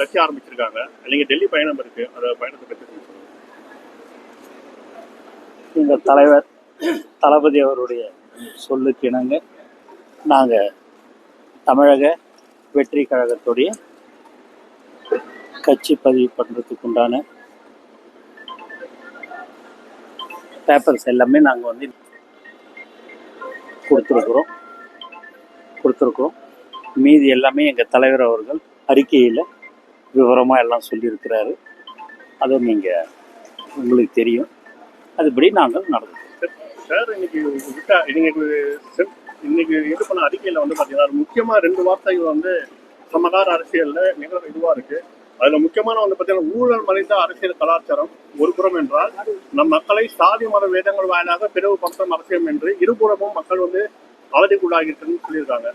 கட்சி ஆரம்பிச்சிருக்காங்க. நீங்க டெல்லி பயணம் இருக்கு, அந்த பயணத்தை பற்றி எங்கள் தலைவர் தளபதி அவருடைய சொல்லுக்கு இணங்க நாங்கள் தமிழக வெற்றி கழகத்துடைய கட்சி பதிவு பண்ணுறதுக்கு உண்டான பேப்பர்ஸ் எல்லாமே நாங்கள் வந்து கொடுத்துருக்குறோம். மீதி எல்லாமே எங்கள் தலைவர் அவர்கள் அறிக்கையில் விவரமாக எல்லாம் சொல்லியிருக்கிறாரு. அதை நீங்கள் உங்களுக்கு தெரியும், அதுபடி நாங்கள் நடந்துக்கிறோம். சார், இன்னைக்கு இது பண்ண அறிக்கையில் வந்து பார்த்தீங்கன்னா முக்கியமாக 2 வார்த்தைகள் வந்து சமகால அரசியலில் மிக இதுவாக இருக்குது. அதில் முக்கியமான வந்து பார்த்தீங்கன்னா ஊழல் மறைந்த அரசியல் கலாச்சாரம் ஒரு புறம் என்றால், நம் மக்களை சாதி மத வேதங்கள் வாயிலாக பிளவுபடுத்தும் அரசியல் என்று இருபுறமும் மக்கள் வந்து அவதிக்குள்ளாகிட்டுன்னு சொல்லியிருக்காங்க.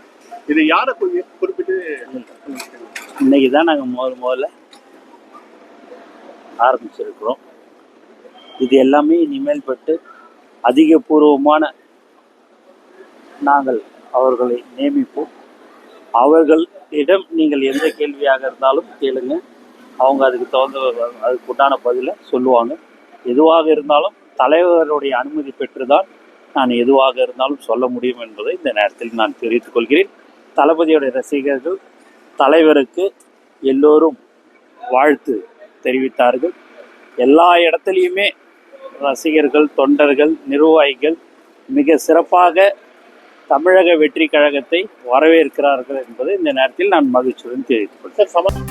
இது யாரை குறிப்பிட்டு இன்னைக்கு தான் நாங்கள் முதல்ல ஆரம்பிச்சிருக்கிறோம். இது எல்லாமே இனிமேல் பட்டு அதிகபூர்வமான நாங்கள் அவர்களை நியமிப்போம். அவர்களிடம் நீங்கள் எந்த கேள்வியாக இருந்தாலும் கேளுங்க, அவங்க அதுக்கு உண்டான பதிலை சொல்லுவாங்க. எதுவாக இருந்தாலும் தலைவருடைய அனுமதி பெற்றுதான் நான் எதுவாக இருந்தாலும் சொல்ல முடியும் என்பதை இந்த நேரத்தில் நான் தெரிவித்துக் கொள்கிறேன். தளபதியுடைய ரசிகர்கள் தலைவருக்கு எல்லோரும் வாழ்த்து தெரிவித்தார்கள். எல்லா இடத்துலையுமே ரசிகர்கள், தொண்டர்கள், நிர்வாகிகள் மிக சிறப்பாக தமிழக வெற்றி கழகத்தை வரவேற்கிறார்கள் என்பதை இந்த நேரத்தில் நான் மகிழ்ச்சியுடன் தெரிவித்துக் கொள்கிறேன்.